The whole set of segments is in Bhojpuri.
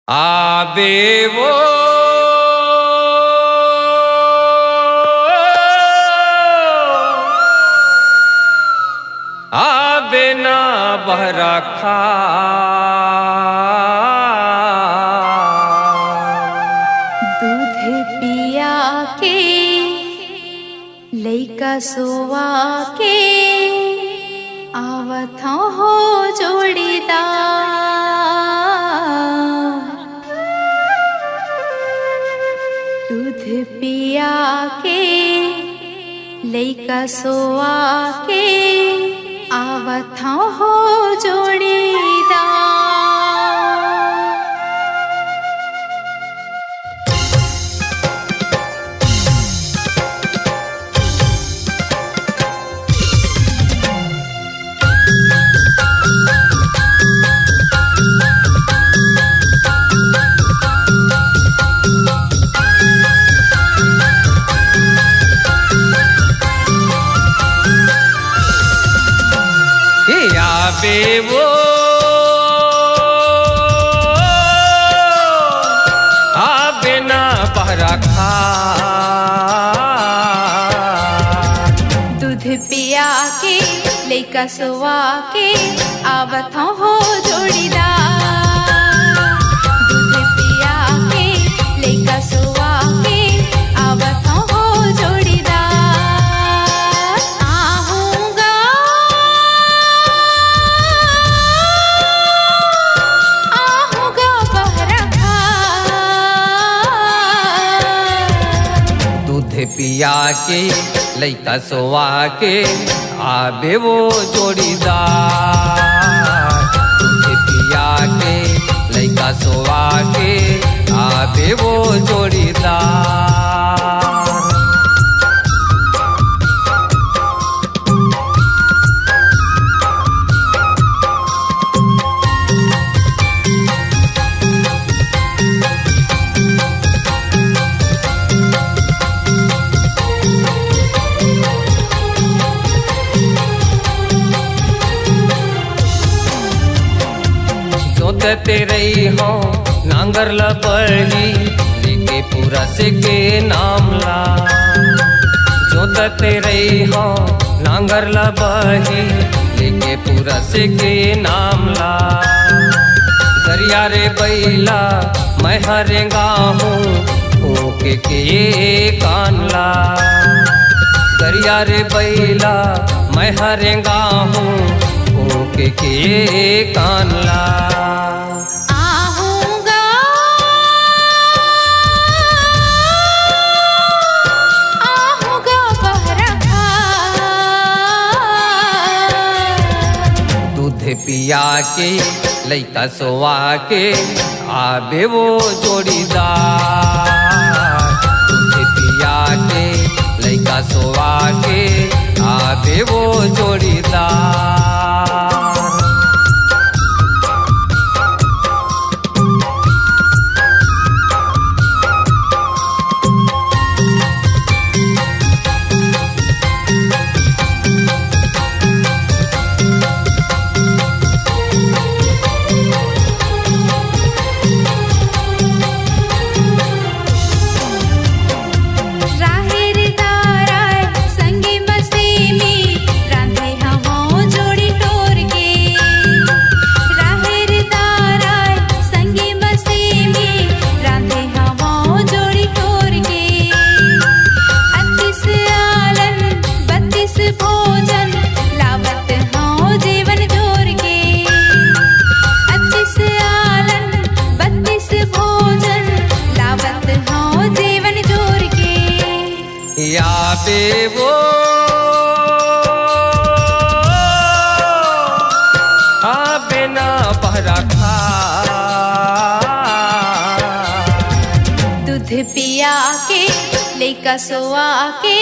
आबे वो आबे ना बहरा खा दूध पिया के लइका सोवा के आवत हो जोड़ीदार। दूध पिया के लइका सोवा के आवत हो जोड़ीदार। आबे वो आबे ना बहरा खा दूध पिया के लइका सोवा के आवत हो जोड़ीदार। दूध पिया के लइका सोवा के आवत हो जोड़ीदार। आहूँगा आहूँगा बहरा खा दूध पिया के लइका सोवा के आबे वो जोड़ीदार। दूध पिया के लइका सोवा के आबे वो जोड़ीदार। जोतते रही हो नांगर लबड़ी लेके पूरा से के नाम ला। जोतते रही हो नांगर लबड़ी लेके पूरा से के नाम ला। दरिया रे बैला मैं हरेगा हूँ ओके के कान ला। दरिया रे बैला मैं हरेगा हूँ ओके के कान ला। आहूँगा आहूँगा बहरा खा दूध पिया के लइका सोवा के आबे वो जोड़ीदार। दूध पिया के लइका सोवा के आबे वो जोड़ीदार। राहेर दाराय संगी मस्ती में रांधे हवो जोड़ी टोर के। राहेर दाराय संगी मस्ती में रांधे हवो जोड़ी टोर के। 38 आलन 32 भोजन लावत हो जीवन जोर के। 38 आलन 32 भोजन लावत हो जीवन जोर के। आबे वो आबे ना बहरा खा दूध पिया के लइका सोवा के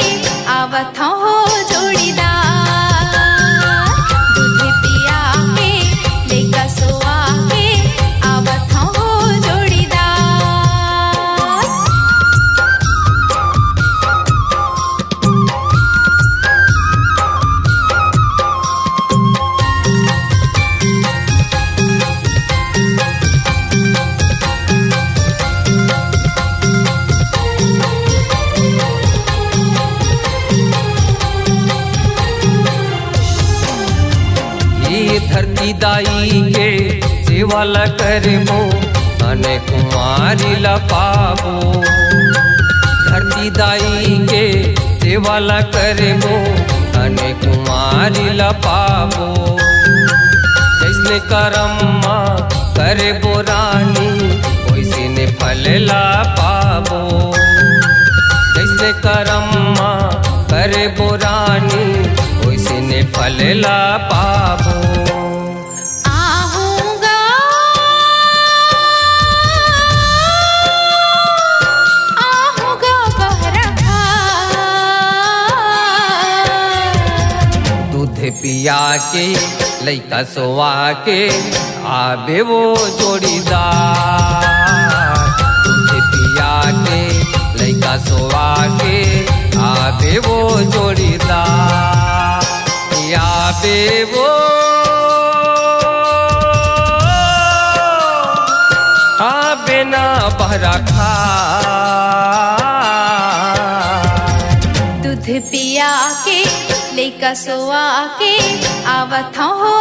आवत हो जोड़ीदार। दूध पिया के लइका सोवा के आवत हो जोड़ीदार। दाई के सेवल करबो अने कुमारी ला पाबो। धरती दाई के सेवल करबो अने कुमारी ला पाबो। जैसने करम्मा करे बोरानी वैसे ने फल ला पाबो। जैसने करम्मा करे बोरानी वैसे ने फल ला पाबो। आहूँगा आहूँगा बहरखा दूध पिया के लइका सोवा के आबे वो जोड़ीदार। दूध पिया के लइका सोवा के आबे वो जोड़ीदार। आबे वो आबे ना बहरखा दूध पिया के लइका सोआ के आवत हो